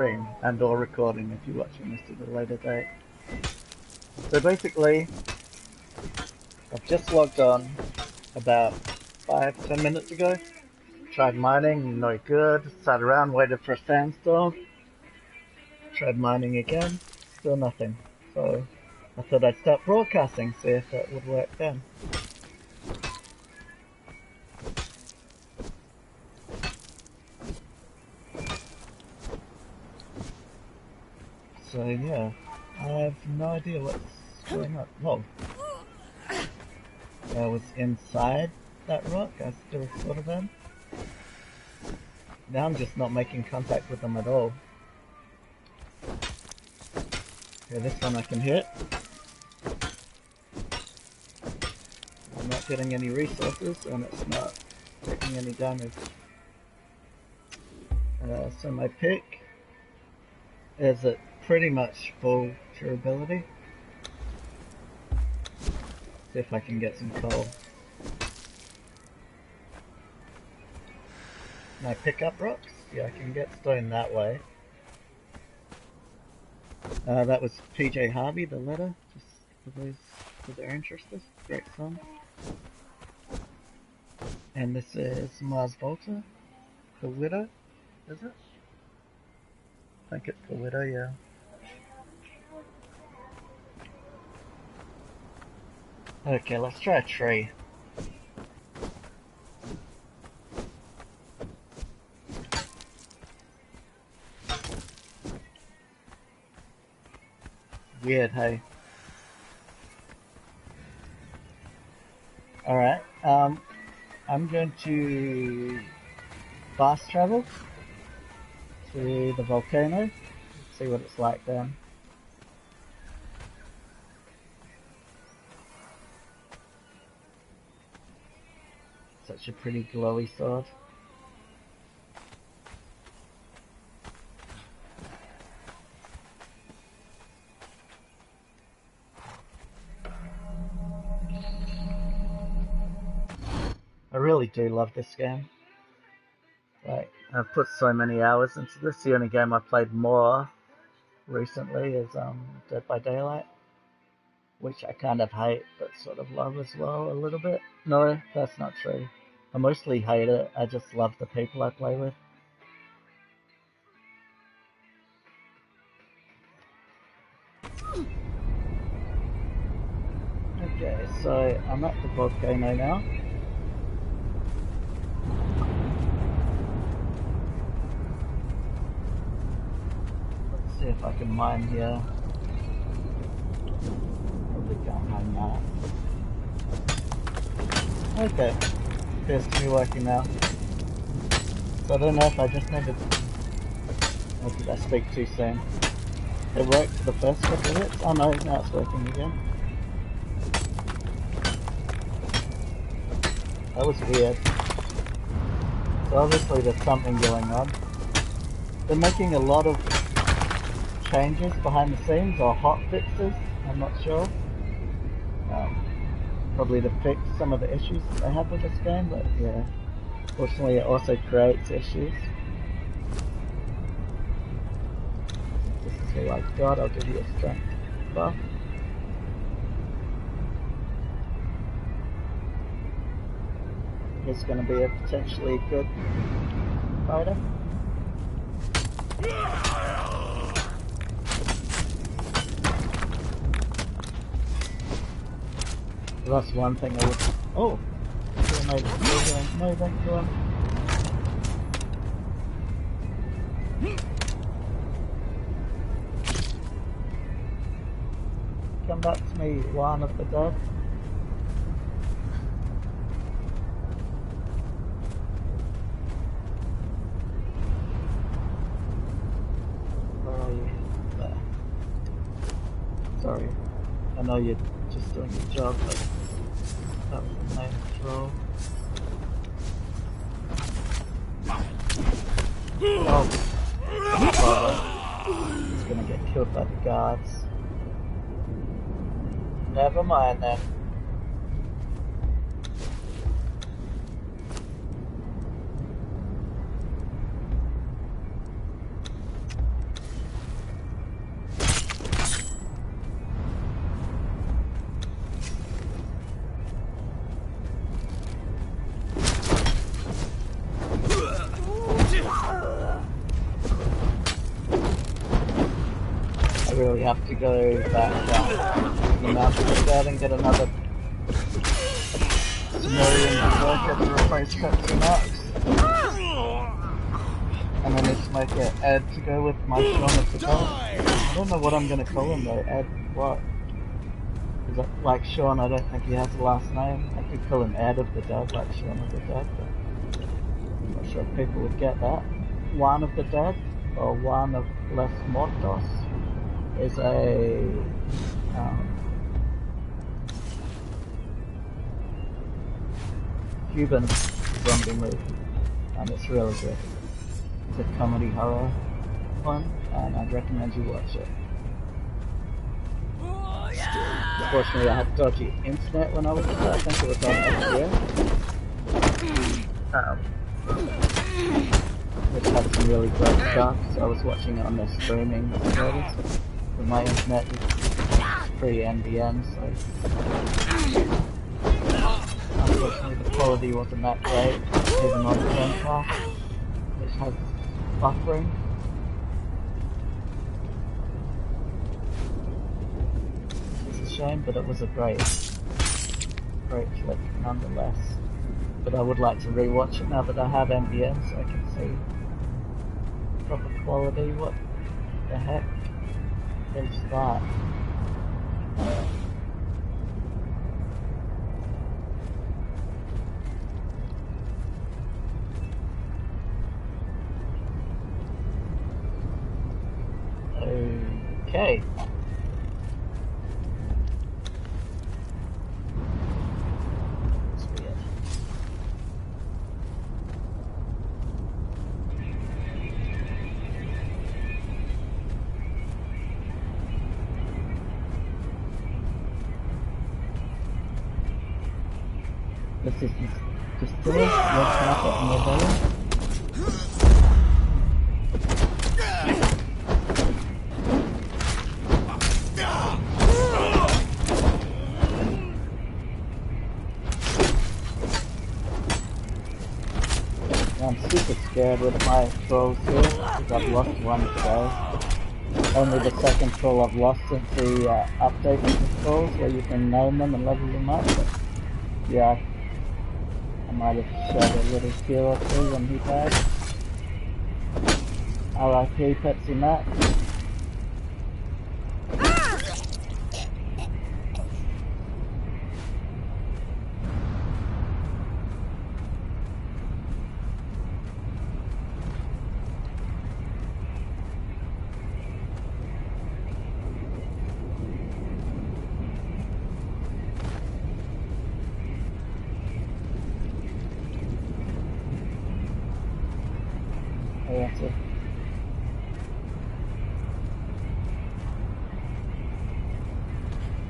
stream and or recording if you're watching this at a later date. So basically, I've just logged on about 5-10 minutes ago. Tried mining, no good. Sat around, waited for a sandstorm. Tried mining again, still nothing. So I thought I'd start broadcasting, see if that would work then. So yeah, I have no idea what's going on. Whoa. I was inside that rock, I still sort of am. Now I'm just not making contact with them at all. Okay, this one I can hit. I'm not getting any resources and it's not taking any damage. So my pick is at pretty much full durability. See if I can get some coal. Can I pick up rocks? Yeah, I can get stone that way. That was PJ Harvey, the letter, just for those that are interested. Great song. And this is Mars Volta, the Widow, is it? I think it's the Widow, yeah. Okay, let's try a tree. Weird, hey? Alright, I'm going to fast travel to the volcano, see what it's like then. Such a pretty glowy sword. I really do love this game. Like, I've put so many hours into this. The only game I played more recently is Dead by Daylight, which I kind of hate, but sort of love as well a little bit. No, that's not true. I mostly hate it. I just love the people I play with. Okay, so I'm at the volcano now. Let's see if I can mine here. Probably can't mine that. Okay, appears to be working now. So I don't know if I just needed... Or did I speak too soon? It worked for the first couple of hits. Oh no, now it's working again. That was weird. So obviously there's something going on. They're making a lot of changes behind the scenes, or hot fixes, I'm not sure. Probably to fix some of the issues that they have with this game, but yeah. Fortunately it also creates issues. This is who I've got, I'll give you a strength buff. He's going to be a potentially good fighter. That's one thing I would... Oh! No, thank you. Come back to me, one of the dead. Sorry, I know you're just doing your job, but that was the main throw. Oh, brother. He's gonna get killed by the guards. Never mind then. I really have to go back to the mountain with that and get another civilian worker to replace Pepsi Max. And I need to make an Ed to go with my Shaun of the Dead. I don't know what I'm going to call him though. Ed what? Because like Shaun, I don't think he has a last name. I could call him Ed of the Dead, like Shaun of the Dead, but I'm not sure if people would get that. Juan of the Dead, or Juan of Los Muertos, is a Cuban zombie movie, and it's really good. It's a comedy horror one, and I'd recommend you watch it. Unfortunately, I had dodgy internet when I was there. I think it was on HBO, which had some really great stuff. So I was watching it on their streaming service. But my internet is free NBN, so unfortunately the quality wasn't that great, even on the Chromecast, which has buffering. Shame, but it was a great flick nonetheless. But I would like to rewatch it now that I have NBN, so I can see proper quality. What the heck is that? Okay. This is distiller, red carpet and red oil. I'm super scared with my trolls here, because I've lost one today. Only the second troll I've lost since the update with the trolls, where you can name them and level them up. But yeah, I might have shed a little tear or two when he died. R.I.P. Pepsi Max.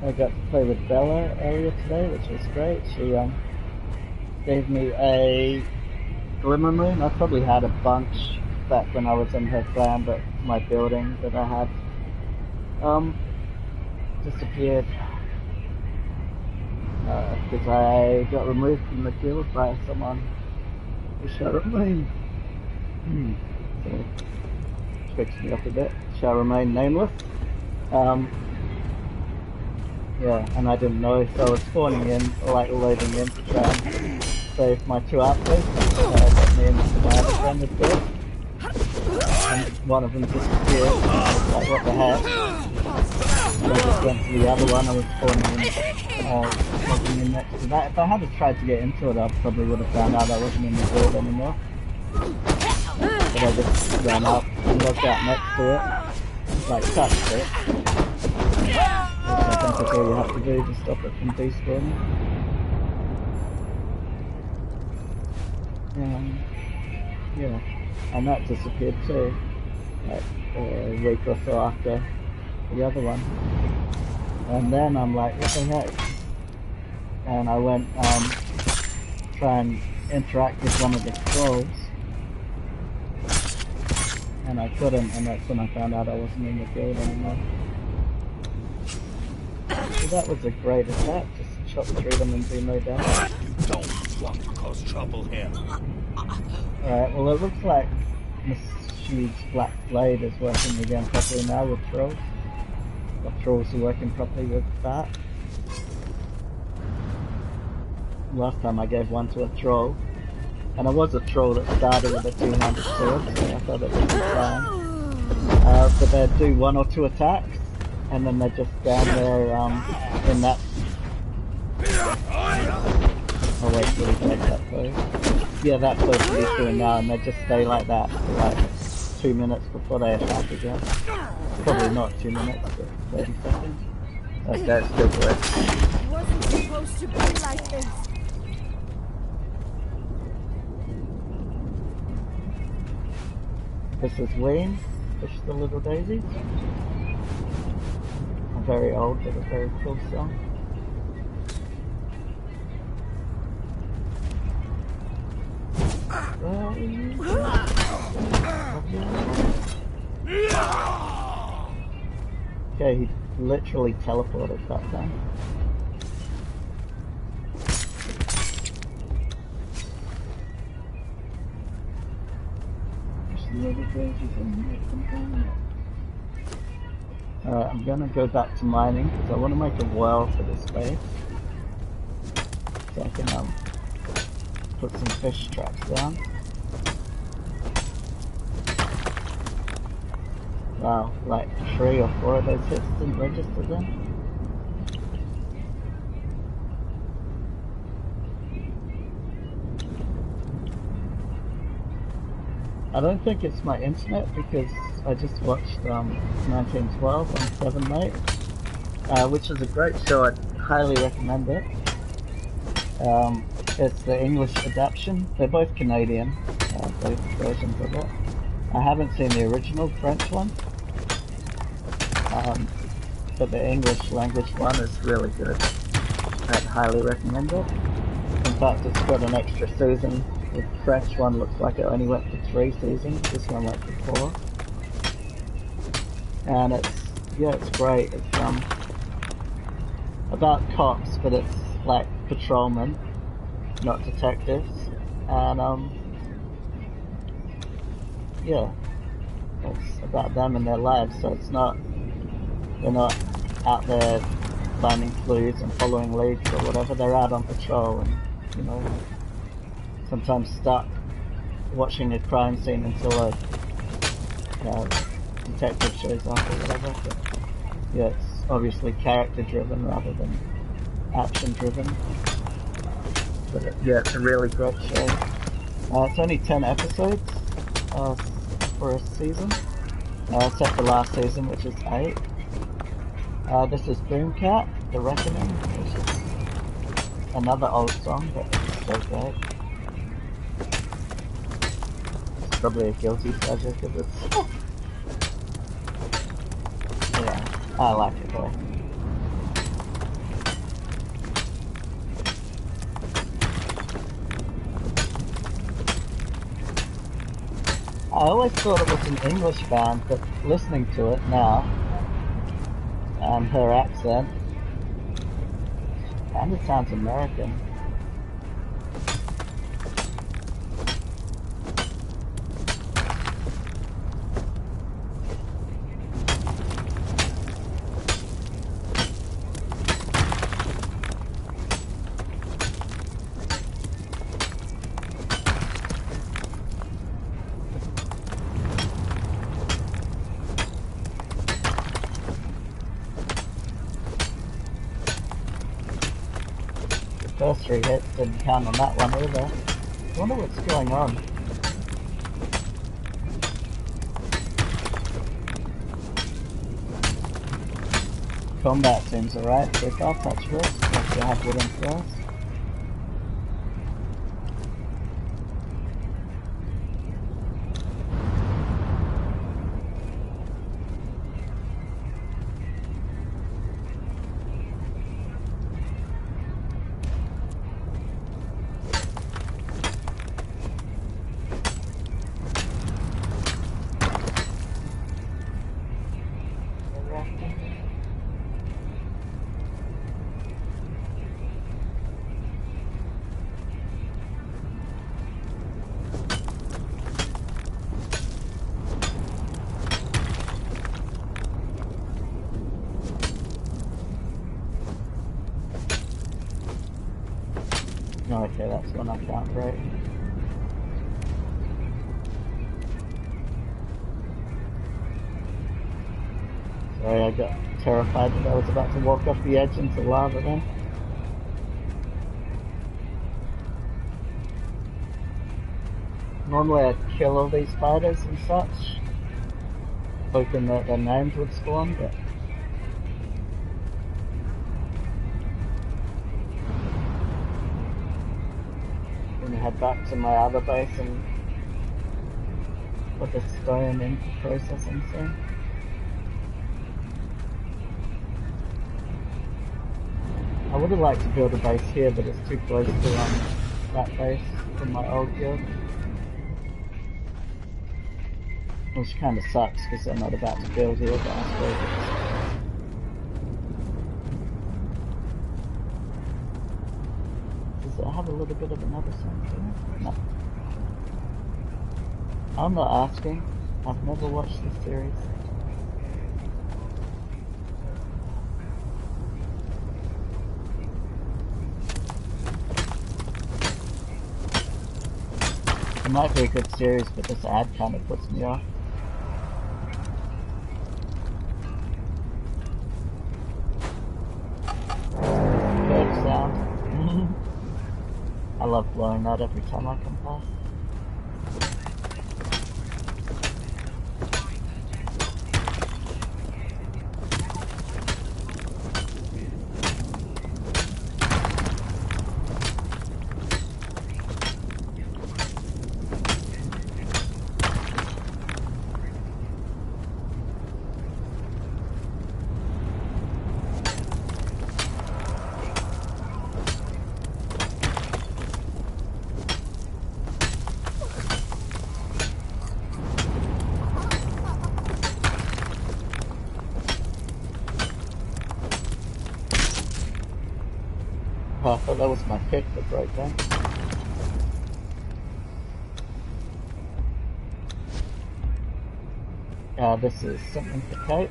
I got to play with Bella earlier today, which was great. She gave me a glimmer moon. I probably had a bunch back when I was in her clan, but my building that I had disappeared because I got removed from the guild by someone who shall remain. So, tricks me up a bit. Shall remain nameless. Yeah, and I didn't know, so I was spawning in, like loading in to try and save my two outposts that me and my other friend had built. And one of them disappeared, and I was like, what the heck? So I just went to the other one, I was spawning in, logging in next to that. If I had tried to get into it, I probably would have found out I wasn't in the build anymore. But I just ran up and logged out next to it, like touched it. I think that's all you have to do to stop it from despawning. Yeah, and that disappeared too, like a week or so after the other one. And then I'm like, what the heck? And I went try and interact with one of the trolls, and I couldn't, and that's when I found out I wasn't in the guild anymore. So that was a great attack, just chop through them and do no damage. Don't want to cause trouble here. Alright, well it looks like Miss Sheed's Black Blade is working again properly now with trolls. the trawls are working properly with that. Last time I gave one to a troll, and it was a troll that started with a two-handed sword, so I thought it would be fine. But they'd do one or two attacks, and then they'd just stand there in that... I'll wait till he takes that pose. Yeah, that pose that he's doing now, and they'd just stay like that for like 2 minutes before they attack again. Probably not 2 minutes, but 30 seconds. Okay, it's still good. It wasn't supposed to be like this. This is Wayne, Push the Little Daisy. A very old but a very cool song. Okay, he literally teleported that time. Alright, I'm gonna go back to mining because I want to make a well for this base. So I can put some fish traps down. Wow, like 3 or 4 of those hits didn't register then. I don't think it's my internet because I just watched 1912 on 7 Mate, which is a great show. I'd highly recommend it. It's the English adaptation. They're both Canadian, both versions of it. I haven't seen the original French one, but the English language one is really good. I'd highly recommend it. In fact, it's got an extra season. The French one looks like it only went for 3 seasons. This one went for 4. And it's great. It's about cops, but it's like patrolmen, not detectives. And yeah, it's about them and their lives. So they're not out there finding clues and following leads or whatever. They're out on patrol and, you know, sometimes stuck watching a crime scene until a detective shows up or whatever. But yeah, it's obviously character driven rather than action driven. But yeah, it's a really great show. It's only 10 episodes for a season, except the last season, which is 8. This is Boomcat, The Reckoning, which is another old song, but it's so great. Probably a guilty pleasure because it's... yeah, I like it though. I always thought it was an English band, but listening to it now, and her accent, kind of sounds American. First 3 hits didn't count on that one either. I wonder what's going on. Combat seems alright, so I'll touch first. Once you have wooden first. Okay, that's one I can't break. Sorry, I got terrified that I was about to walk off the edge into lava then. Normally I'd kill all these spiders and such, hoping that their names would spawn, but I'm gonna head back to my other base and put the stone into processing soon. I would have liked to build a base here, but it's too close to that base from my old guild. Which kind of sucks because I'm not about to build here, but I suppose it's... Does it have a little bit of another sanctuary? No. I'm not asking. I've never watched this series. It might be a good series, but this ad kind of puts me off. Bird sound. I love blowing that every time I come past. Oh, I thought that was my pick that broke down. This is something to coat.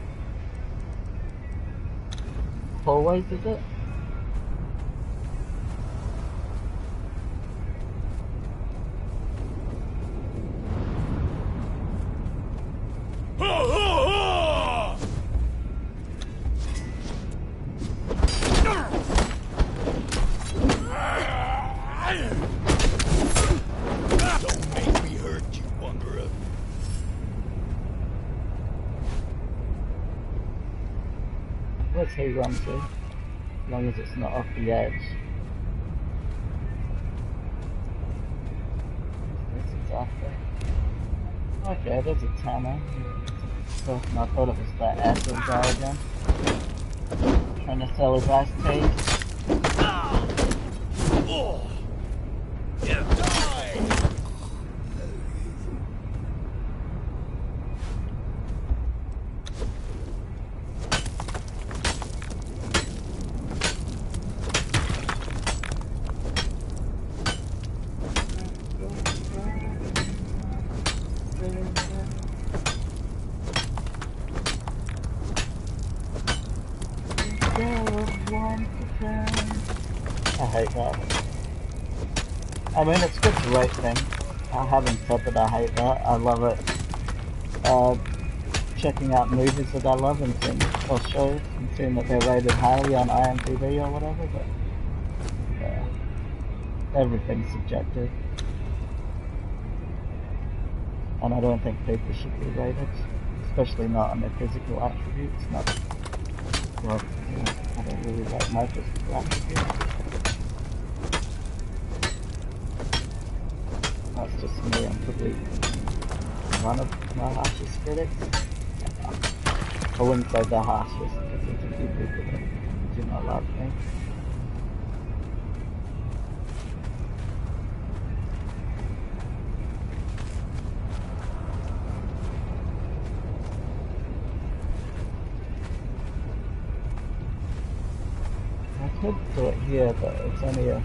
Hallways, is it? Where's he run to? As long as it's not off the edge. This is after. Okay, there's a tanner. So I thought it was that acid guy again. Trying to sell his iced tea. I hate that. I mean, it's good to rate things. I haven't said that I hate that. I love it. Checking out movies that I love and seeing, or shows and seeing that they're rated highly on IMDb or whatever, but yeah, everything's subjective. And I don't think people should be rated, especially not on their physical attributes. Not, well, yeah, I don't really like my physical attributes. That's just me, I'm probably one of my harshest critics. I wouldn't say the harshest, because there's a few people that do not love me. I could do it here, but it's only a...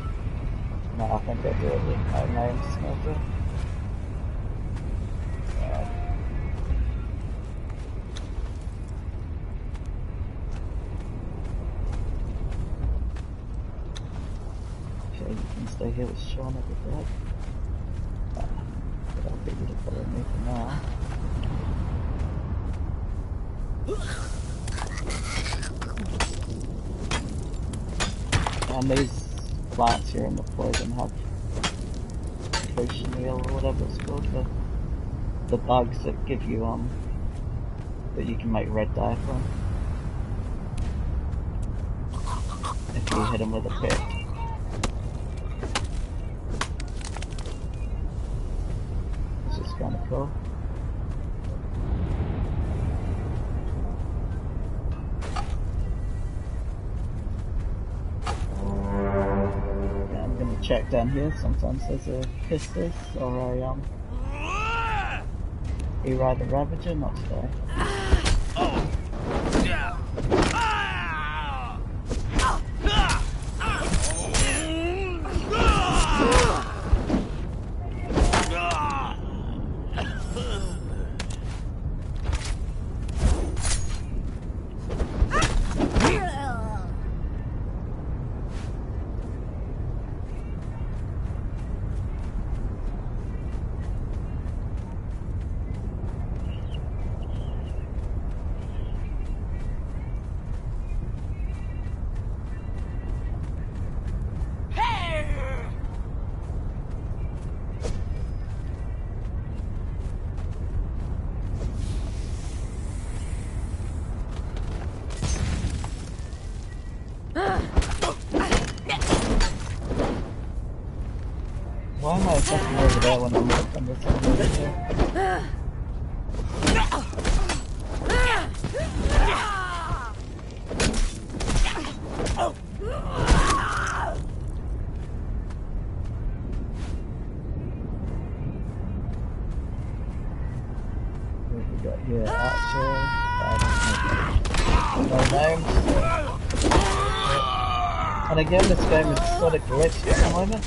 No, I think I'll do it with my name smelter. Okay, you can stay here with Sean at the deck. But I'll get you to follow me for now. And these plants here in the poison have meal or whatever it's called, the bugs that give you that you can make red dye from if you hit them with a pick. This is kind of cool. Check down here, sometimes there's a Pistis or a Eri the Ravager, not today. Why am I fucking over there when I'm not on this one? What have we got here? Archer, no names. And again, this game is sort of glitched at the moment.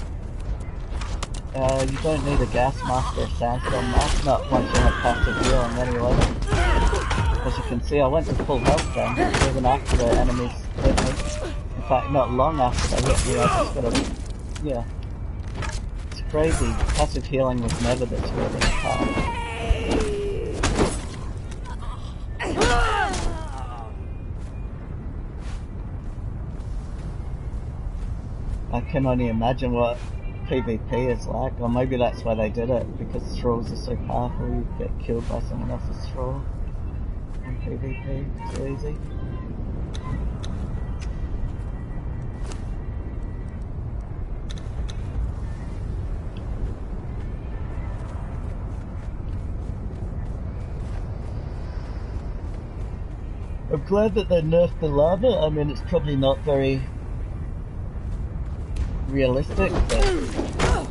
You don't need a gas mask or a sandstorm mask, not once you have passive healing anyway. As you can see, I went to full health then, even after the enemies hit me. In fact, not long after they hit me, I just got a... yeah. It's crazy. Passive healing was never this good in the past. I can only imagine what PvP is like, or maybe that's why they did it, because thralls are so powerful, you get killed by someone else's thrall in PvP, it's easy. I'm glad that they nerfed the lava. I mean, it's probably not very realistic, but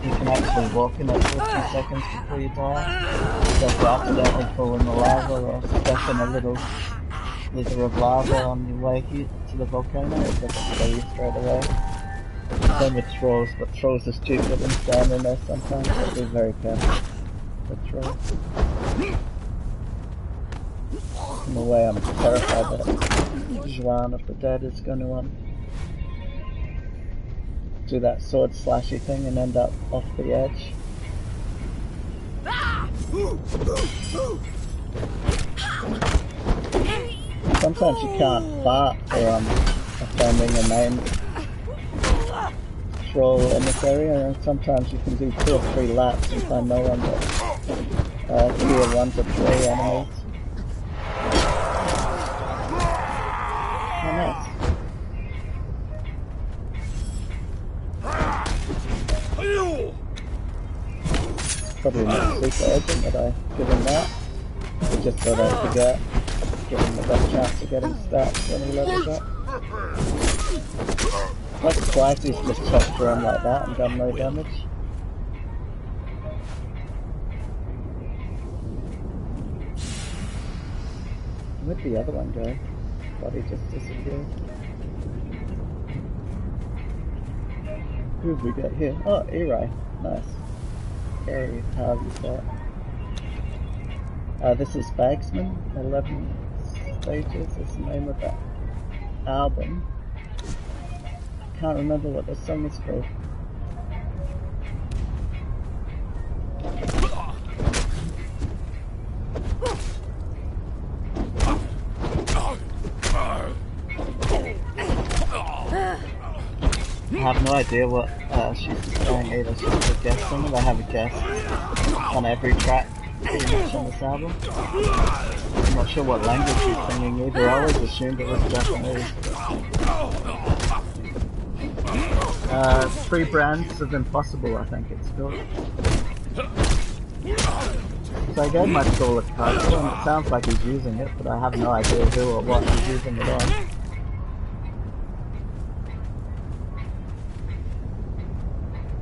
you can actually walk in it for a few seconds before you die. So if you accidentally fall in the lava or step in a little slither of lava on your way here to the volcano, it doesn't kill you straight away. Same with trolls, but trolls are stupid and stand in there sometimes, but they're very careful with trolls. In a way, I'm terrified that Juan of the Dead is going to do that sword slashy thing and end up off the edge. Sometimes you can't fart for offending a main troll in this area, and sometimes you can do 2 or 3 laps and find no one but tier 1 to 3 enemies. Oh, nice. Probably not super urgent that I give him that. Just so I don't forget. Give him the best chance of getting stats when he levels up. Like twice he's just chopped through him like that and done no damage. Where'd the other one go? Body just disappeared. Who have we got here? Oh, Eri. Nice. Very hard you say it. This is Bagsman, 11 Stages is the name of that album. I can't remember what the song is called. I have no idea what she's saying either. She's a guest singer. They have a guest on every track pretty much on this album. I'm not sure what language she's singing either. I always assumed it was Japanese. 3 brands of Impossible, I think it's called. So I gave my tool a title, and it sounds like he's using it, but I have no idea who or what he's using it on.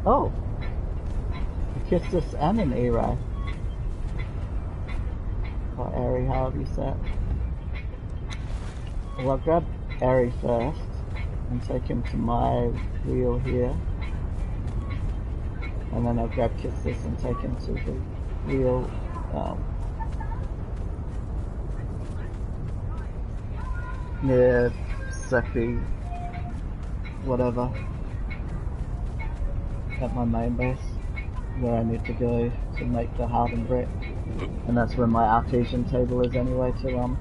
Oh! A Kistis and an E-Ray. Or Airy, however you say it. Well, I'll grab Airy first, and take him to my wheel here. And then I'll grab Kistis and take him to the wheel near Seppi, whatever, at my main base, where I need to go to make the hardened brick. And that's where my artesian table is anyway, to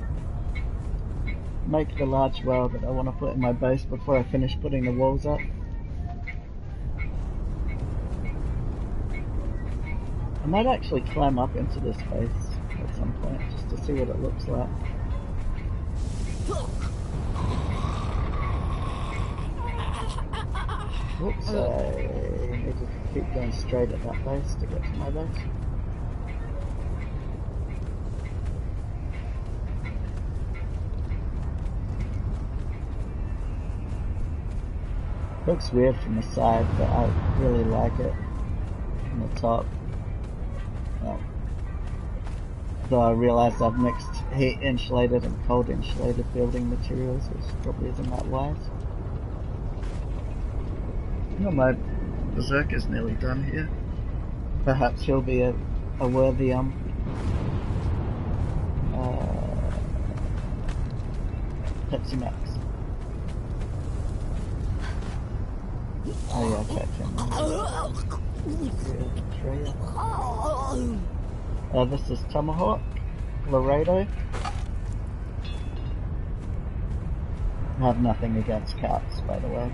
make the large well that I want to put in my base before I finish putting the walls up. I might actually climb up into this base at some point, just to see what it looks like. Whoops, I need to keep going straight at that base to get to my base. Looks weird from the side, but I really like it from the top. Well, though I realised I've mixed heat insulated and cold insulated building materials, which probably isn't that wise. Well, my Berserker's nearly done here. Perhaps he'll be a worthy Pepsi Max. Oh yeah, I checked him. This is Tomahawk, Laredo. I have nothing against cats, by the way.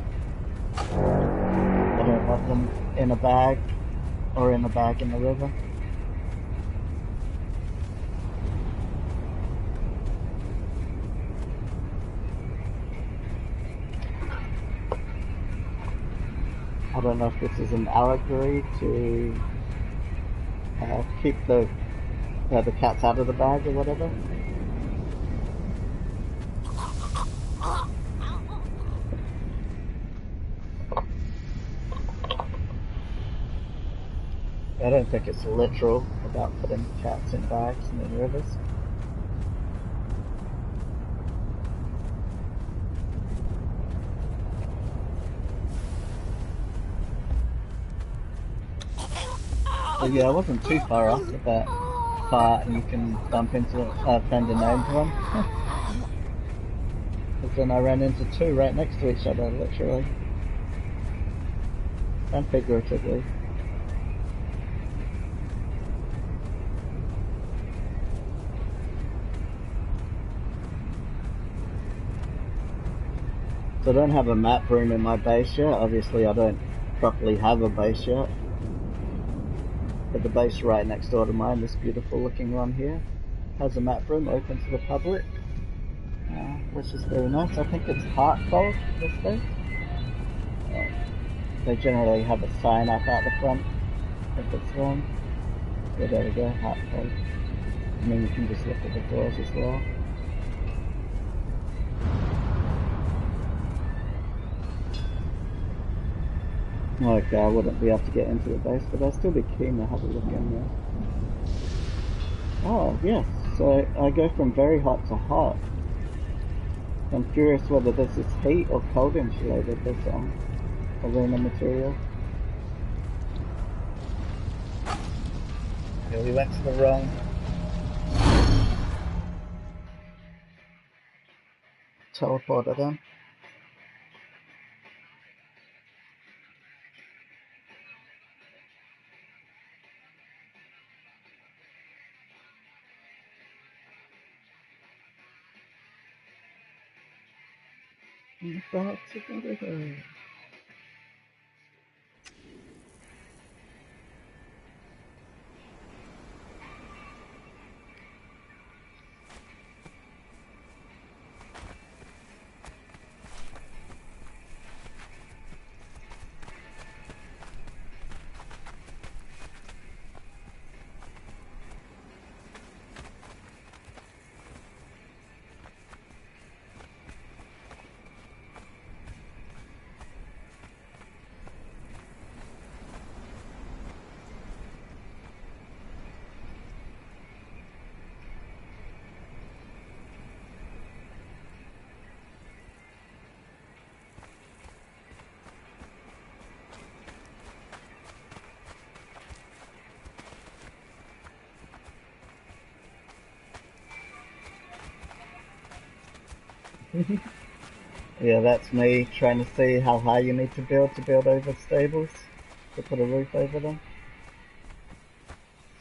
I don't want them in a bag, or in a bag in the river. I don't know if this is an allegory to keep the cats out of the bag or whatever. I don't think it's literal about putting cats in bags and in rivers. So yeah, I wasn't too far off with that part, and you can bump into a friend and named one. But then I ran into 2 right next to each other, literally. And figuratively. So I don't have a map room in my base yet. Obviously I don't properly have a base yet. But the base right next door to mine, this beautiful looking one here, has a map room open to the public, which is very nice. I think it's Heartfold, this base. They generally have a sign up out the front if it's wrong. Yeah, there we go, Heartfold. And then you can just look at the doors as well. Okay, I wouldn't be able to get into the base, but I'd still be keen to have a look in there. Oh, yes, so I go from very hot to hot. I'm curious whether this is heat or cold insulated, this arena material. Yeah, we went to the wrong teleporter then. Back together. Yeah, that's me trying to see how high you need to build over stables, to put a roof over them.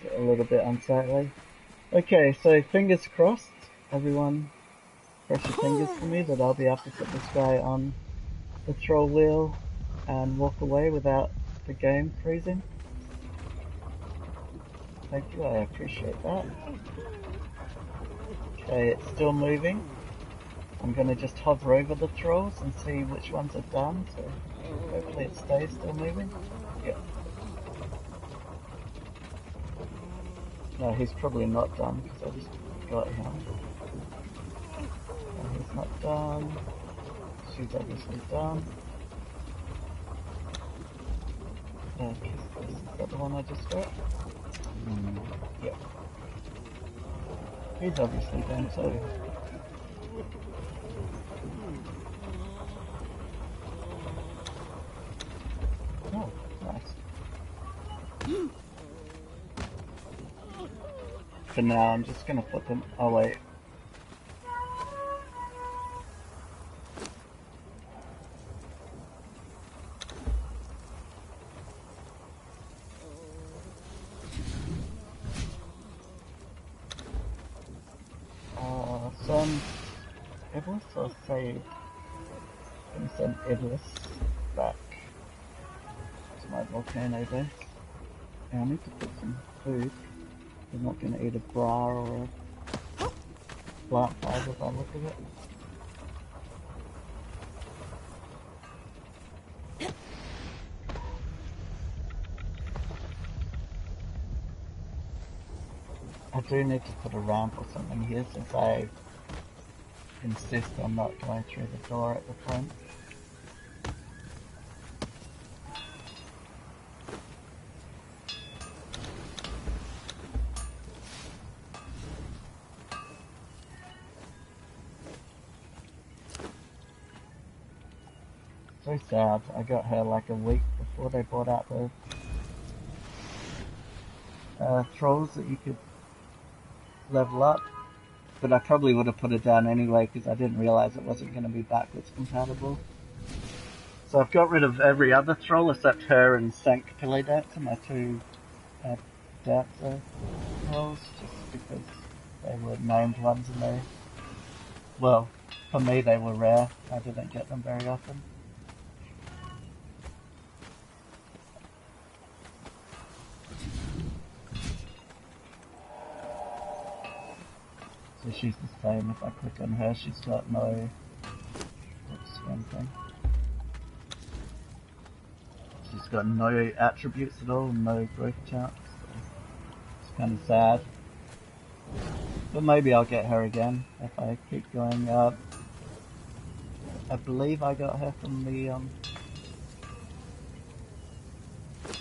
It's a little bit unsightly. Okay, so fingers crossed, everyone cross your fingers for me that I'll be able to put this guy on the troll wheel and walk away without the game freezing. Thank you, I appreciate that. Okay, it's still moving. I'm going to just hover over the trolls and see which ones are done, so hopefully it stays still moving. Yeah. No, he's probably not done because I just got him. No, he's not done. She's obviously done. Is that the one I just got? Yep. He's obviously done too. Oh, nice. For now, I'm just gonna put them. Oh wait. Send Iblis or save? I'm gonna send Iblis back to my volcano base. Yeah, I need to put some food. I'm not gonna eat a bra or a plant fiber by the look of it. I do need to put a ramp or something here since I insist on not going through the door at the front. So sad, I got her like a week before they brought out the trolls that you could level up. But I probably would have put it down anyway because I didn't realize it wasn't going to be backwards compatible. So I've got rid of every other troll except her and Sank Pillow Dancer, my two dancer trolls, just because they were named ones and they, well, for me they were rare. I didn't get them very often. So she's the same. If I click on her, she's got no one thing. She's got no attributes at all, no growth chance. So it's kind of sad. But maybe I'll get her again if I keep going up. I believe I got her from the I'm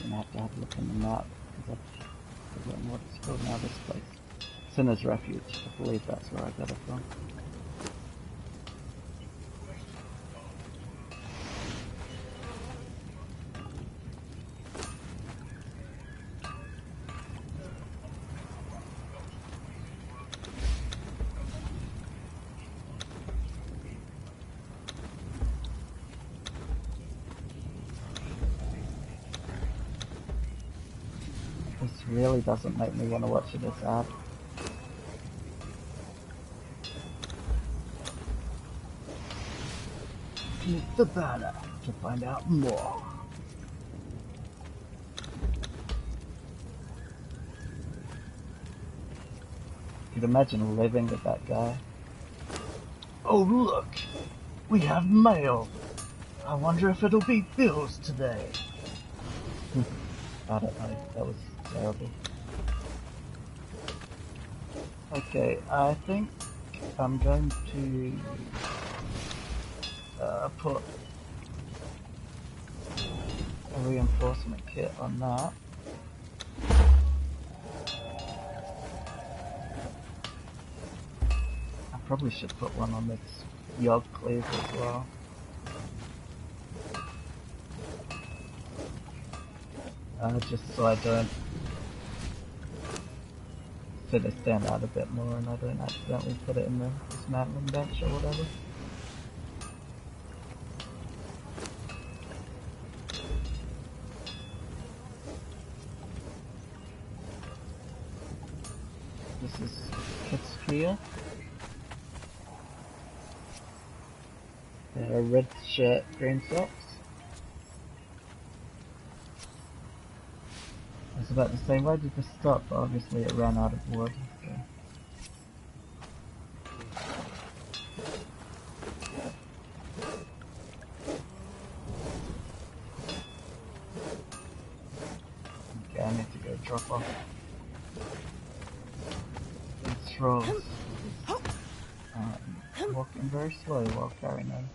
gonna have to have a look on the map because I've forgotten what it's called now. This place, Sinner's Refuge. I believe that's where I got it from. This really doesn't make me want to watch this ad. Click the banner to find out more. You could imagine living with that guy. Oh look, we have mail. I wonder if it'll be bills today. I don't know, that was terrible. Okay, I think I'm going to put a reinforcement kit on that. I probably should put one on this Yog Cleave as well. Just so I don't, so they stand out a bit more and I don't accidentally put it in the dismantling bench or whatever. here. Red shirt, green socks. I was about to say, why did you stop? But obviously it ran out of wood. So. Okay, I need to go drop off these trolls. Walking very slow while carrying them.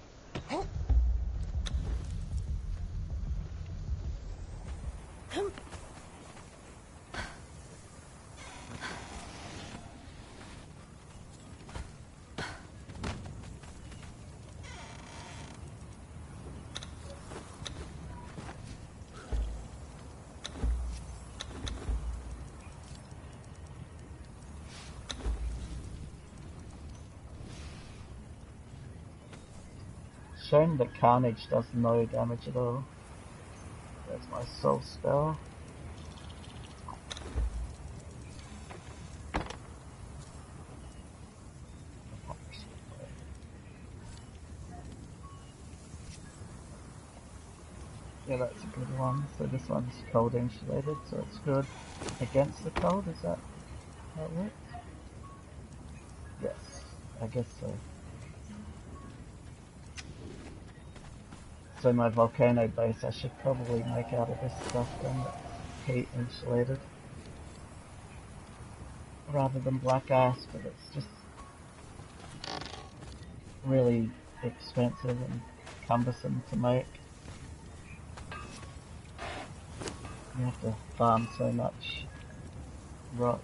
Shame that Carnage does no damage at all. That's my soul spell. Yeah, that's a good one. So this one's cold insulated, so it's good against the cold. Is that how it works? Yes, I guess so. So my volcano base I should probably make out of this stuff then, that's heat insulated. Rather than black ice, but it's just really expensive and cumbersome to make. You have to farm so much rock.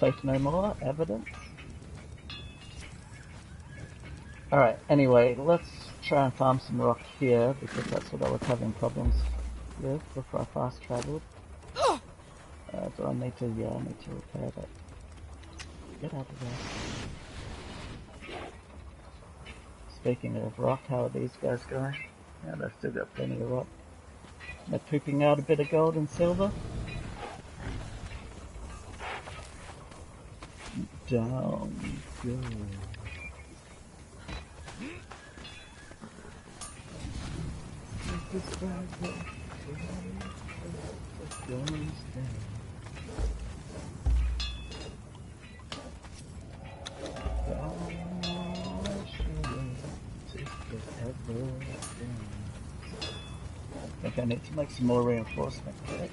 Faith no more, evidence. Alright, anyway, let's try and farm some rock here, because that's what I was having problems with before I fast travelled. Do I need to? Yeah, I need to repair that. Get out of there. Speaking of rock, how are these guys going? Yeah, they've still got plenty of rock. They're pooping out a bit of gold and silver. Down we go. I think I need to make some more reinforcement kits.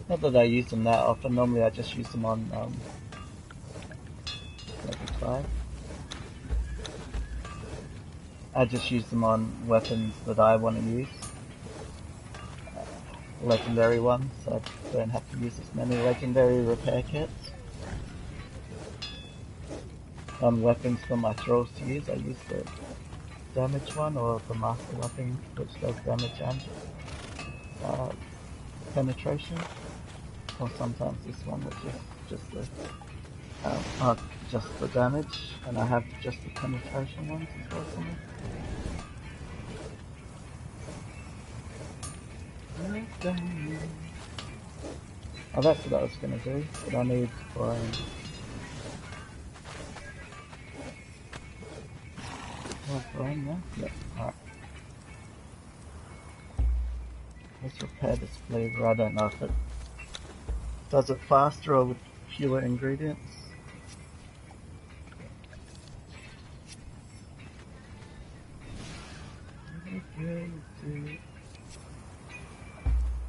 Not that I use them that often, normally I just use them on maybe 5. I just use them on weapons that I want to use. Legendary ones, so I don't have to use as many legendary repair kits. On weapons for my thralls to use, I use the damage one or the master weapon, which does damage and penetration. Or sometimes this one, which is just the damage, and I have just the penetration ones as well somewhere. Oh, that's what I was going to do, but I need iron. Iron, yeah? Yep, alright. Let's repair this flavor. I don't know if it does it faster or with fewer ingredients.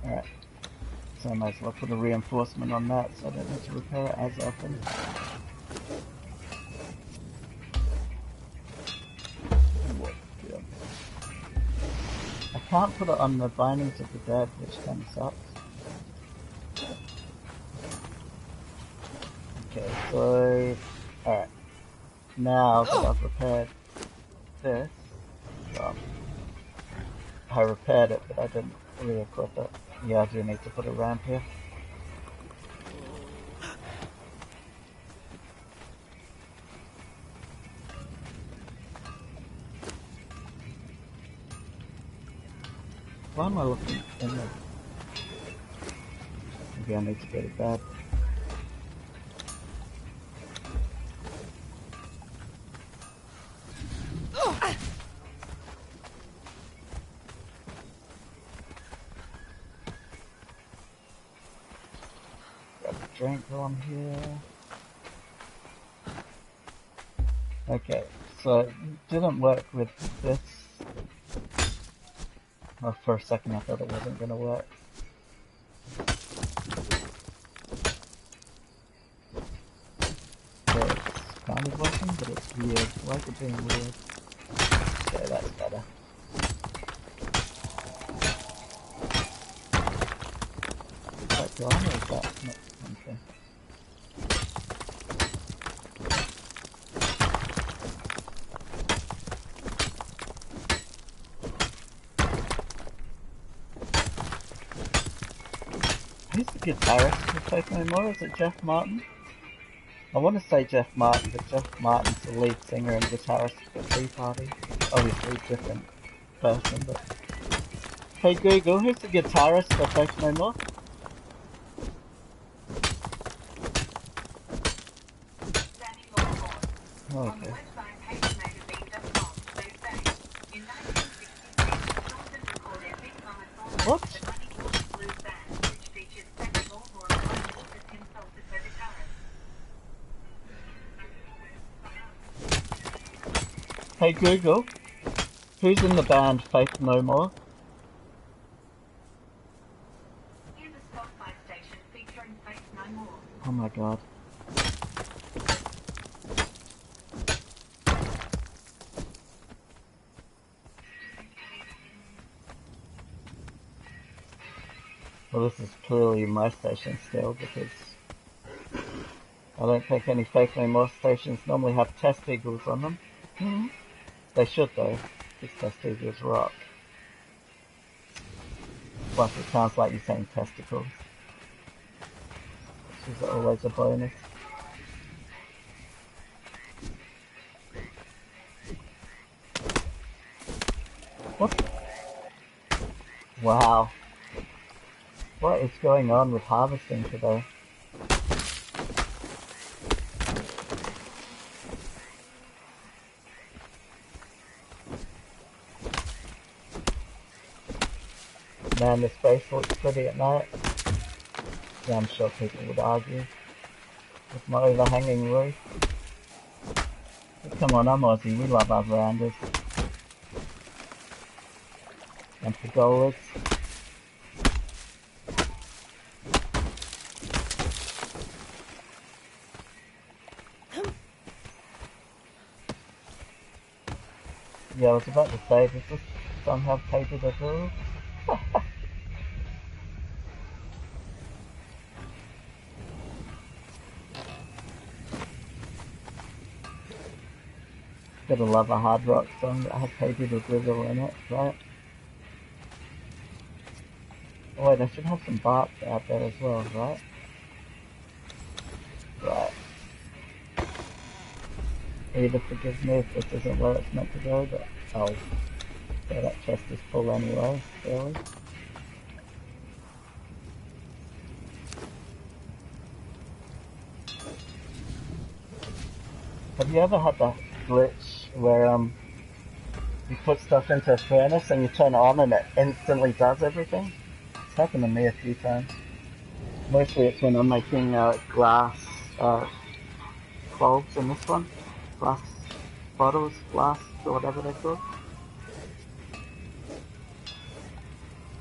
Alright. So I might as well put a reinforcement on that so I don't need to repair it as often. I can't put it on the bindings of the dead, which kind of sucks. Okay, so... Alright. Now that I've repaired this, well, I repaired it, but I didn't re-equip it. Yeah, I do need to put a ramp here. Why am I looking in there? Maybe I need to go to bed. Grab a drink while I'm here. Okay, so it didn't work with this. Well, for a second I thought it wasn't going to work. So it's kind of working, but it's weird. Why is it being weird? Okay, that's better. Is that gone or is that not? Okay. Who's the guitarist for Faith No More? Is it Jeff Martin? I want to say Jeff Martin, but Jeff Martin's the lead singer and guitarist for Tea Party. Obviously a different person, but... Hey Google, who's the guitarist for Faith No More? Oh, okay. What? Hey Google, who's in the band Faith No More? Here's a spotlight station featuring Faith No More. Oh my god. Well, this is clearly my station still, because I don't think any Faith No More stations normally have test eagles on them. They should though, because test eagles rock. Plus it sounds like you're saying testicles, which is always a bonus. What? Wow. What is going on with harvesting today? Man, this face looks pretty at night. Yeah, I'm sure people would argue. With my overhanging roof. But come on, I'm Aussie, we love our verandas. And pergolas. Yeah, I was about to say, does this song have painted a roof? Gotta love a hard rock song that has painted a drizzle in it, right? Oh wait, I should have some bark out there as well, right? Right. Either forgive me if this isn't where it's meant to go, but oh, yeah, that chest is full anyway, really. Have you ever had that glitch where you put stuff into a furnace and you turn it on and it instantly does everything? It's happened to me a few times. Mostly it's when I'm making glass cloves in this one. Glass bottles, flasks, or whatever they're called.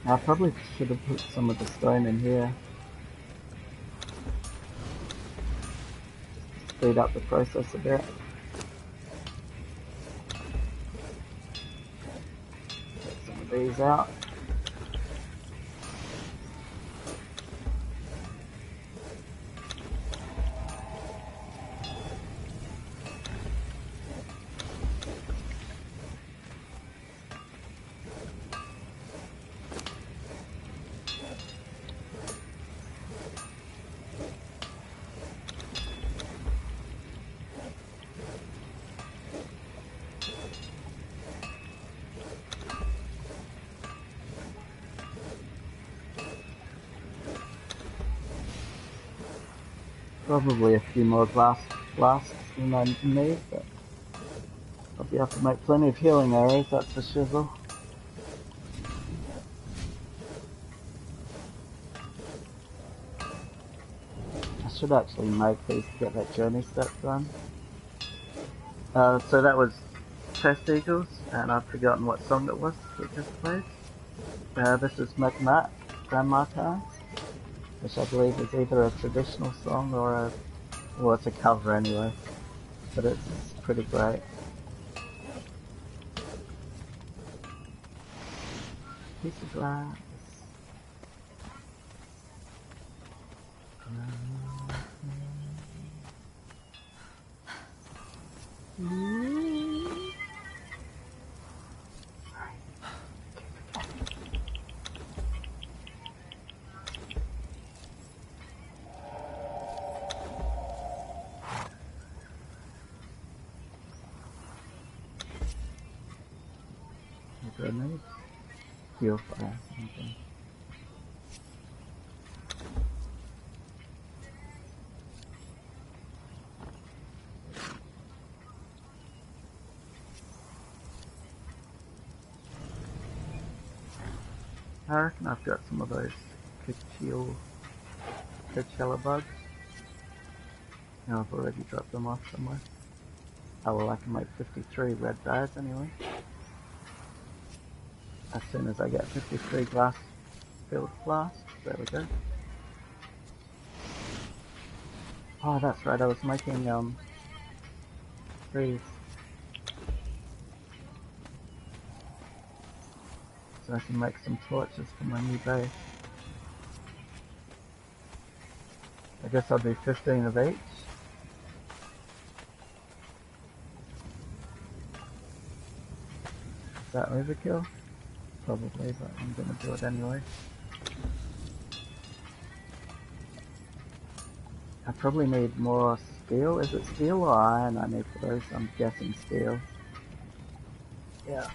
I probably should have put some of the stone in here. Just to speed up the process a bit. Take some of these out. Probably a few more glass blasts than I need, but I'll be able to make plenty of healing arrows, that's for shizzle. I should actually make these to get that journey step done. So that was Test Eagles, and I've forgotten what song it was that just played. This is McMat, Grandma Cars, which I believe is either a traditional song or well, it's a cover anyway, but it's pretty great. Piece of glass. Grenade? Heal fire. Okay. I reckon I've got some of those Coachella bugs. No, I've already dropped them off somewhere. Oh well, I can make 53 red dyes anyway. As soon as I get 53 glass filled flasks, there we go. Oh, that's right, I was making trees. So I can make some torches for my new base. I guess I'll do 15 of each. Is that overkill? Probably, but I'm gonna do it anyway. I probably need more steel. Is it steel or iron I need for those? I'm guessing steel. Yeah.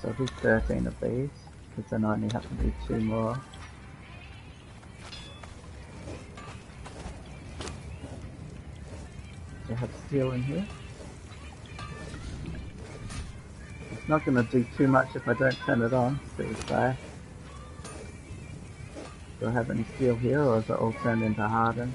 So I'll do 13 of these, because then I only have to do 2 more. Do I have steel in here? It's not going to do too much if I don't turn it on, so it's there. Do I have any steel here, or is it all turned into hardened?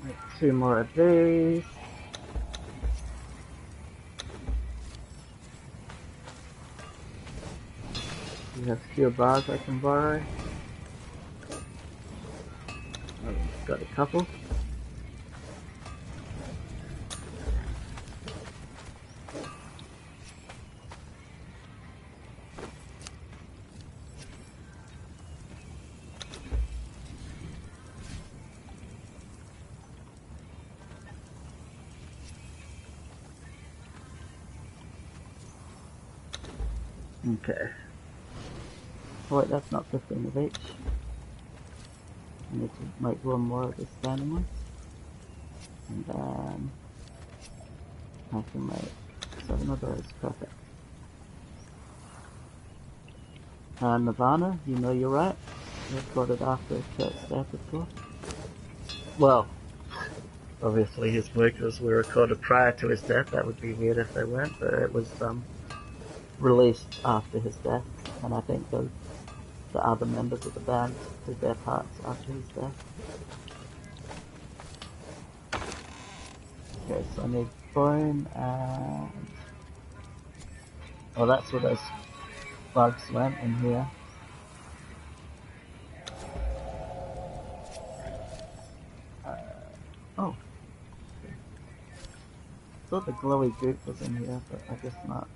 Make 2 more of these. You have steel bars I can borrow. I've got a couple. Okay. Oh wait, that's not 15 of each. I need to make 1 more of this standing one. And then I can make 7 of those. Perfect. Nirvana, you know you're right. Recorded after Kurt's death, of course. Well, obviously his vocals were recorded prior to his death. That would be weird if they weren't, but it was released after his death, and I think the other members of the band did their parts after his death. Okay, so I need bone and... oh, that's where those bugs went, in here. Oh. thought the glowy goop was in here, but I guess not.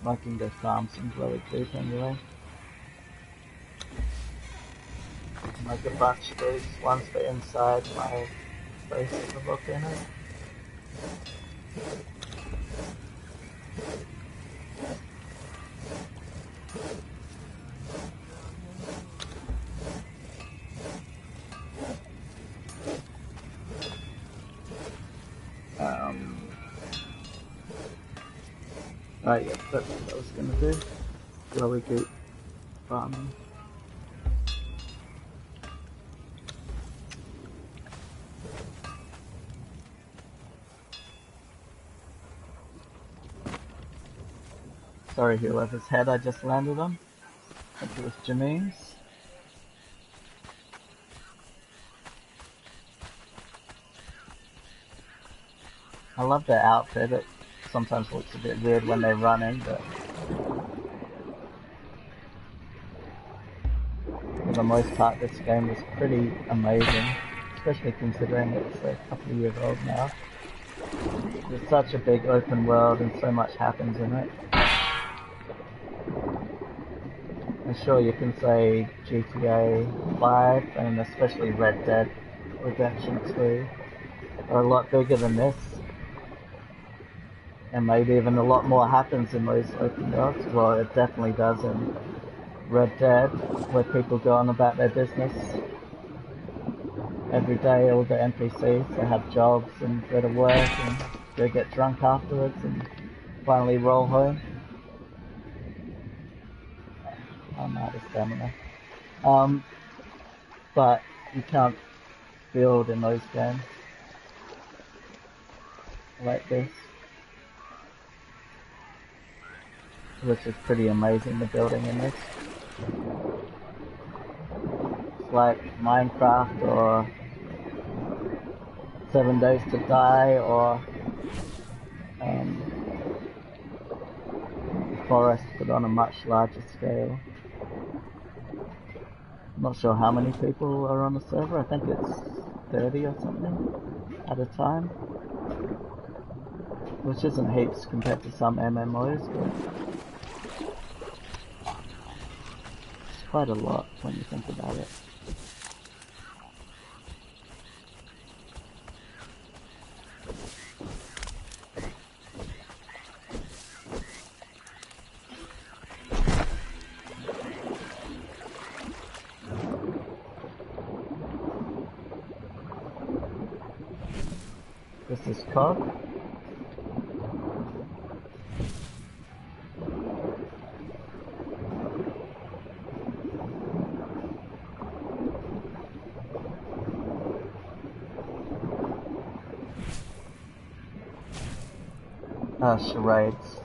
I can go farm some glowy goop anyway. Make a bunch of these, ones for inside my base of the volcano. Oh yeah, that's what I was gonna do. Glowy goop farming. Sorry whoever's head I just landed on. I think it was Janine's. I love their outfit. It sometimes looks a bit weird when they're running, but for the most part this game is pretty amazing, especially considering it's a couple of years old now. It's such a big open world and so much happens in it. And sure, you can say GTA 5 and especially Red Dead Redemption 2 are a lot bigger than this. And maybe even a lot more happens in those open worlds. Well, it definitely does in Red Dead, where people go on about their business every day. All the NPCs, they have jobs and go to work and go get drunk afterwards and finally roll home. I'm out of stamina. But you can't build in those games like this, which is pretty amazing, the building in this. It's like Minecraft or 7 Days to Die or Forest, but on a much larger scale. I'm not sure how many people are on the server. I think it's 30 or something at a time, which isn't heaps compared to some MMOs, but it's quite a lot when you think about it. This is Cog. Charades.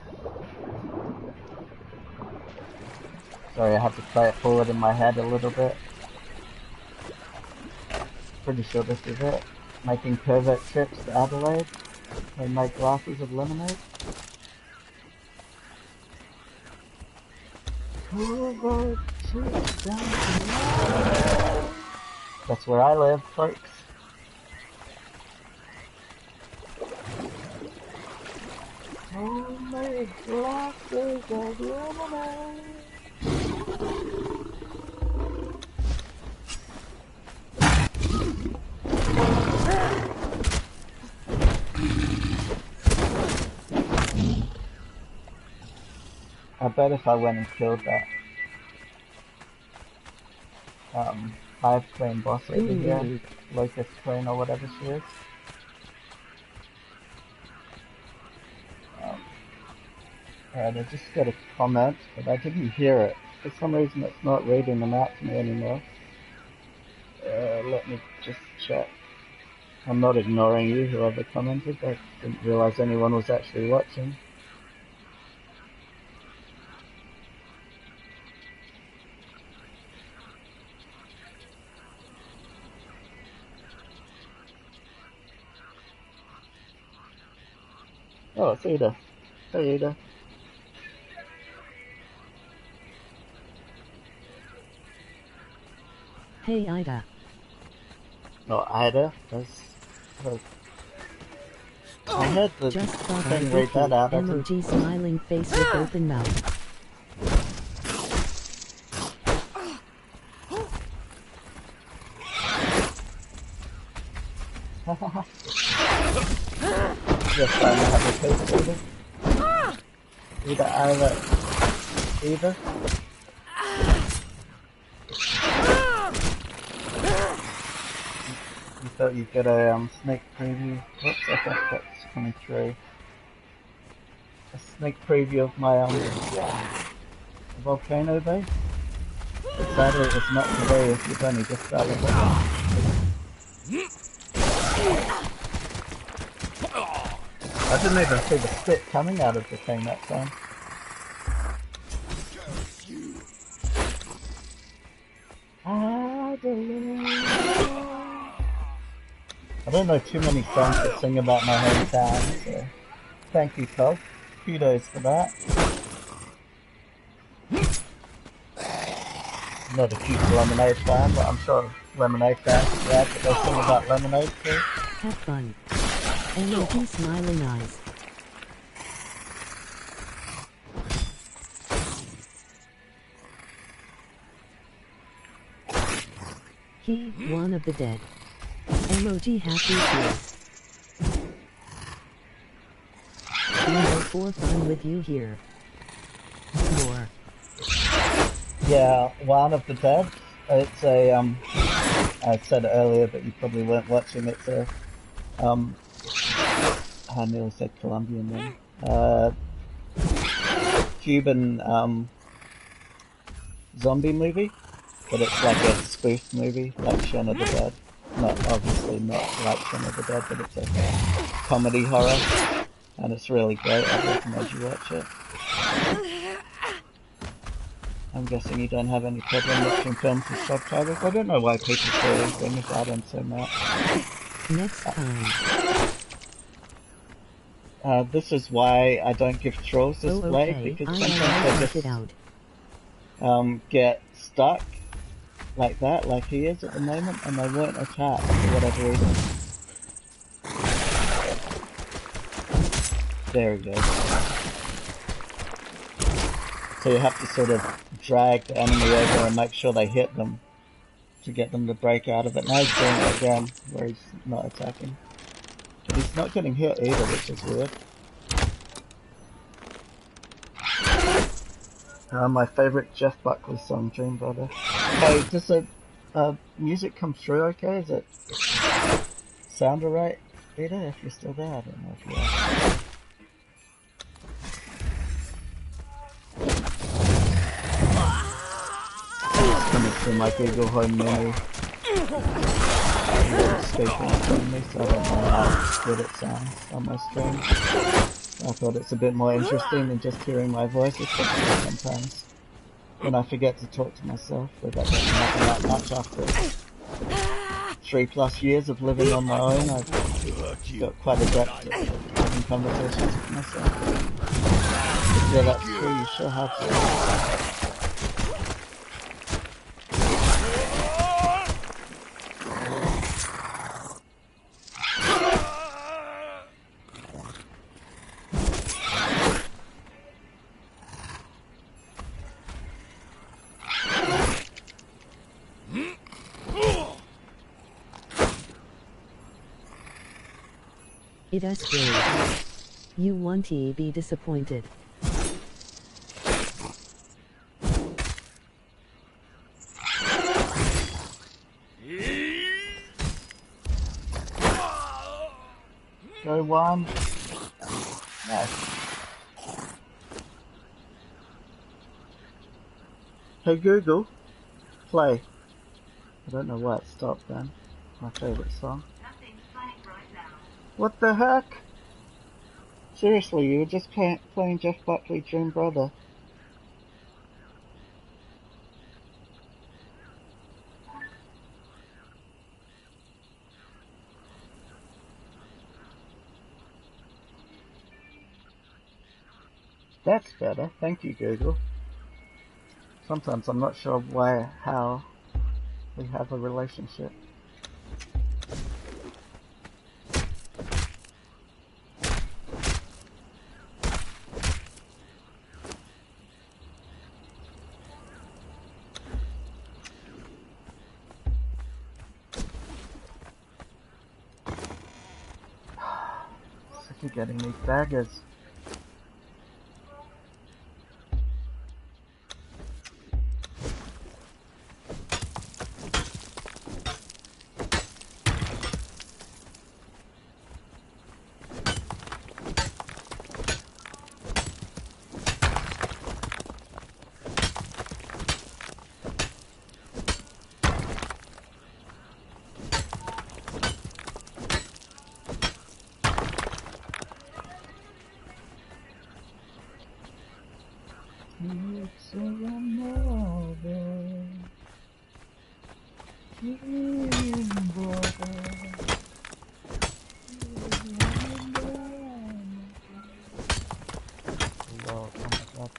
Sorry, I have to play it forward in my head a little bit. Pretty sure this is it. Making covert trips to Adelaide. They make glasses of lemonade. Covert trips down to That's where I live, folks. Homemade glasses of lemonade. I bet if I went and killed that Hive Queen boss over here, Locust Queen or whatever she is. Alright, I just got a comment, but I didn't hear it. For some reason it's not reading them out to me anymore. Let me just check. I'm not ignoring you, whoever commented. I didn't realize anyone was actually watching. Oh, it's Ada. Hey, Ada. Hey Ida. Or Ida. I heard the Just thought thing I'd read that out. I didn't. emoji smiling face with open mouth. Yes, I have a case either. Either. You thought you'd get a sneak preview. Whoops, I think that's 23. A sneak preview of my volcano base. But sadly, it's not today if you've only just started with it. I didn't even see the spit coming out of the thing that time. I don't know too many songs that sing about my hometown, so thank you, Todd. Kudos for that. Not a huge Lemonade fan, but I'm sure Lemonade fans are glad that they sing about Lemonade too. Have fun. Emoji smiling eyes. He, one of the dead. Emoji happy tears. No for fun with you here. More. Yeah, one of the dead. It's a I said it earlier, but you probably weren't watching. It's a I nearly said Colombian then. Cuban zombie movie, but it's like a spoof movie, like Shaun of the Dead. Obviously not like Shaun of the Dead, but it's a comedy horror, and it's really great. I'd recommend you watch it. I'm guessing you don't have any problem watching films with subtitles. I don't know why people say things about them so much. Next time. This is why I don't give trolls this blade, because sometimes they just get stuck like that, like he is at the moment, and they won't attack for whatever reason. There we go. So you have to sort of drag the enemy over and make sure they hit them to get them to break out of it. Now he's doing it again, where he's not attacking. But he's not getting hit either, which is weird. My favourite Jeff Buckley song, Dream Brother. Hey, does the music come through okay? Is it sound alright, Peter? If you're still there, I don't know if you are. It's coming through my Google Home Mini. Speaking from me, so I don't know how good it sounds on my stream. I thought it's a bit more interesting than just hearing my voice, especially sometimes when I forget to talk to myself, but that doesn't happen that much after 3+ years of living on my own. I've got quite adept at having conversations with myself. But yeah, that's true, you sure have to. It is good. You won't be disappointed. Go one. Nice. Hey Google, play. I don't know why it stopped then. My favourite song. Nothing's playing right now. What the heck? Seriously, you were just playing Jeff Buckley, Dream Brother. That's better. Thank you, Google. Sometimes I'm not sure how we have a relationship. to getting these daggers. It's another dream, brother. Lord, oh my God.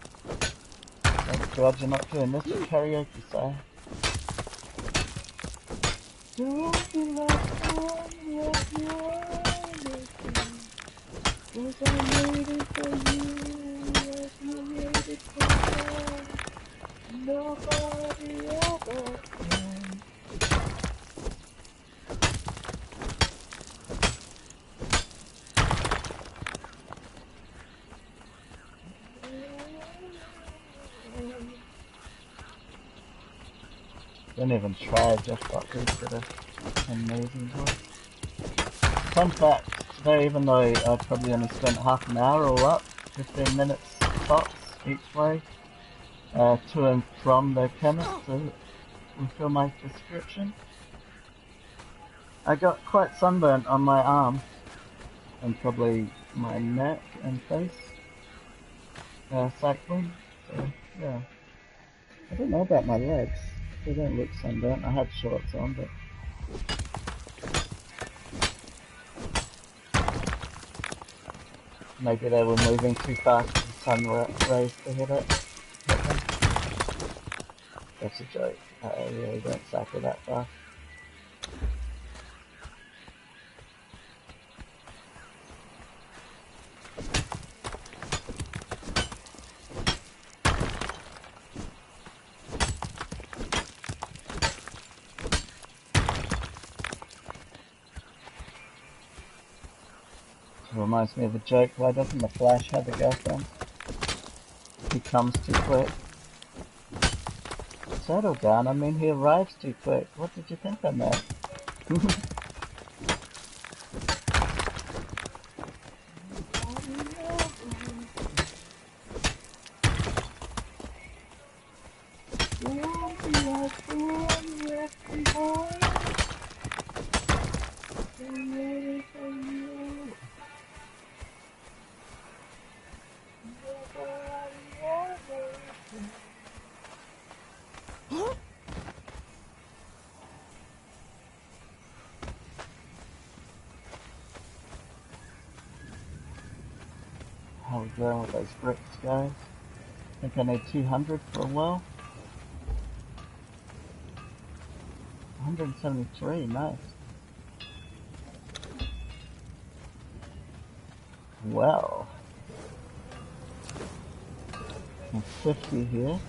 Thank God you're not doing this at karaoke, sir. Don't be like one what you wanted to. 'Cause I waited for you as you waited for me. Nobody ever can. Don't even try, Jeff Buckley's got an amazing voice. Fun fact, today even though I probably only spent half an hour all up, 15 minutes tops each way, to and from the chemist to fulfill my prescription, I got quite sunburnt on my arm and probably my neck and face, cycling, so yeah. I don't know about my legs, they don't look sunburnt. I had shorts on, but maybe they were moving too fast for the sun rays to hit it. That's a joke. I really don't cycle that fast. It reminds me of a joke. Why doesn't the Flash have a girlfriend? He comes too quick. Settle down, I mean he arrives too quick. What did you think I meant? How we going with those bricks, guys? I think I need 200 for a well. 173, nice. Well, and 50 here.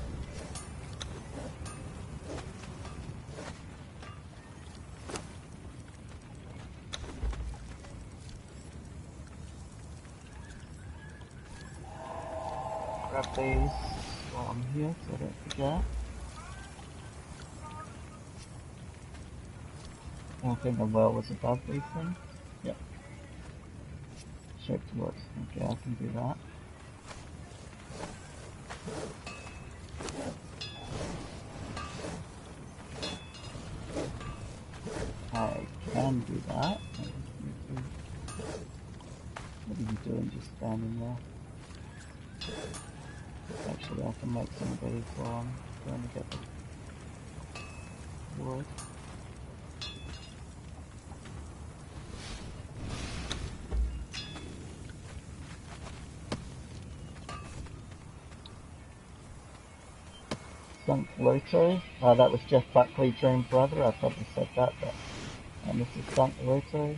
Grab these while I'm here so I don't forget. I think the well was above these things. Yep. Shape towards. Okay, I can do that. I can do that. What are you doing just standing there? Actually, I can make some of these while I'm going to get the wood. Sunk Loto. That was Jeff Buckley, Dream Brother. I probably said that, but this is Sunk Loto.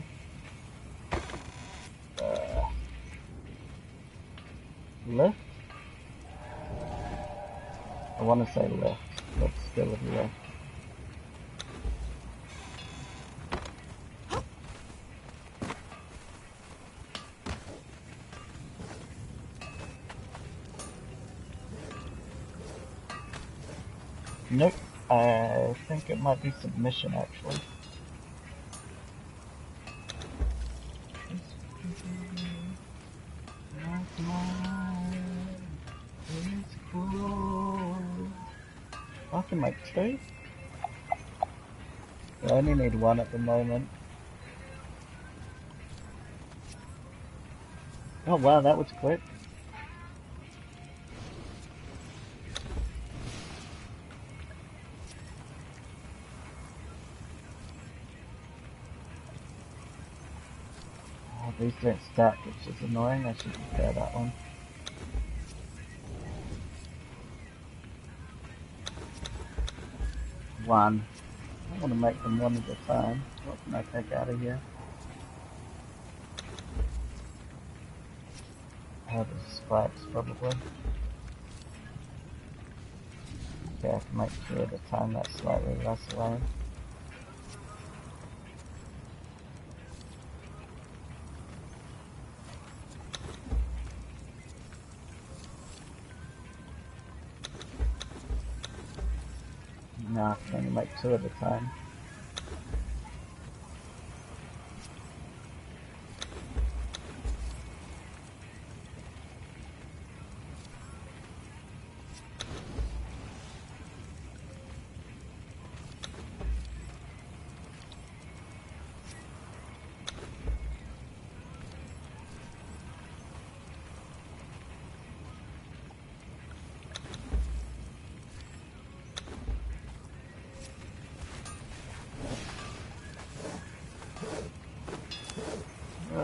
Lift? I want to say left. Let's go with left. Nope. I think it might be submission actually. I can make two. I only need one at the moment. Oh wow, that was quick. Oh, these don't stack, which is annoying. I should repair that one. One. I want to make them one at a time. What can I take out of here? Oh, the spikes probably. Okay, I can make two at a time. That's slightly less lame. No, I can only make two at a time.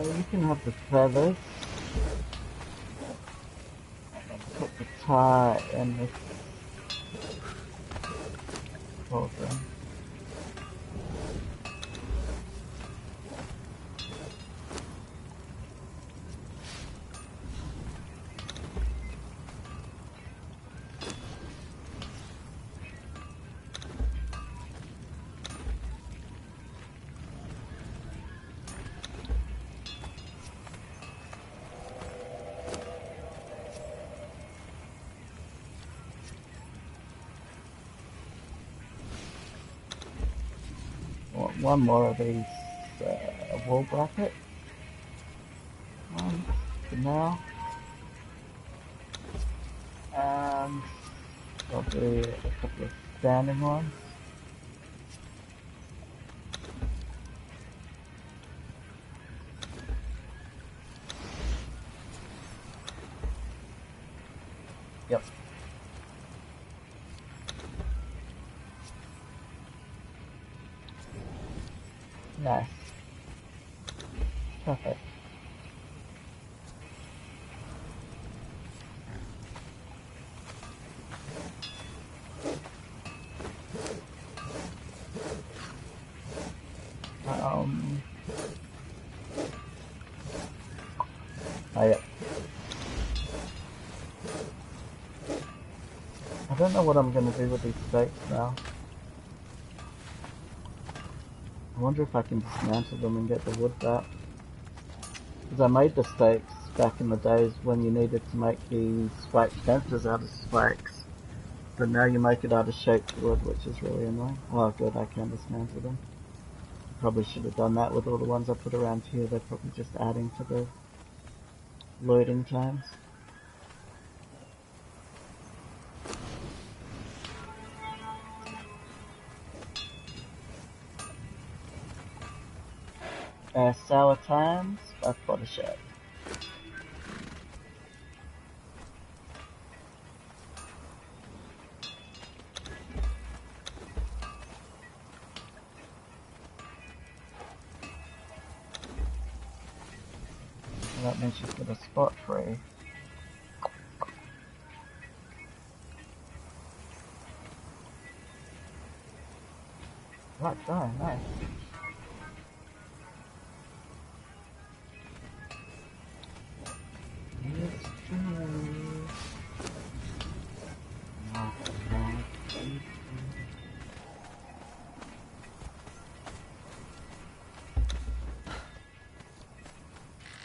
You can have the feathers. Put the tie in this cauldron. Want one more of these wall brackets. One for now. And probably a couple of standing ones. Yep. Nice. Perfect. Oh yeah. I don't know what I'm gonna do with these stakes now. I wonder if I can dismantle them and get the wood back. Because I made the stakes back in the days when you needed to make the spike fences out of spikes. But now you make it out of shaped wood, which is really annoying. Oh good, I can dismantle them. Probably should have done that with all the ones I put around here. They're probably just adding to the loading times. Sour times, I've got a shed. And that means she's got a spot free. Right, go, nice. It's true.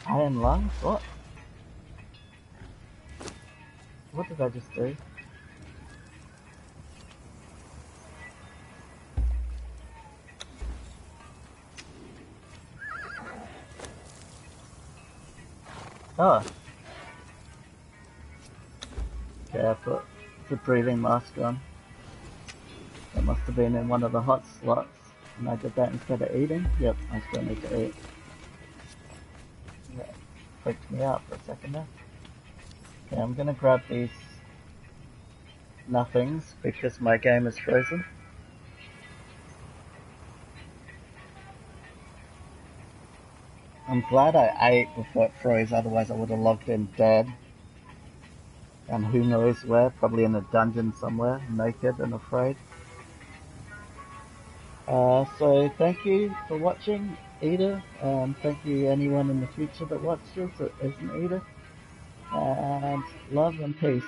Iron lungs? What? What did I just do? Oh, okay, I put the breathing mask on. That must have been in one of the hot slots. And I did that instead of eating. Yep, I still need to eat. That freaked me out for a second there. Okay, I'm gonna grab these nothings because my game is frozen. I'm glad I ate before it froze, otherwise I would have logged in dead. And who knows where, probably in a dungeon somewhere, naked and afraid. So thank you for watching, Eda, and thank you anyone in the future that watches that isn't Eda. And love and peace.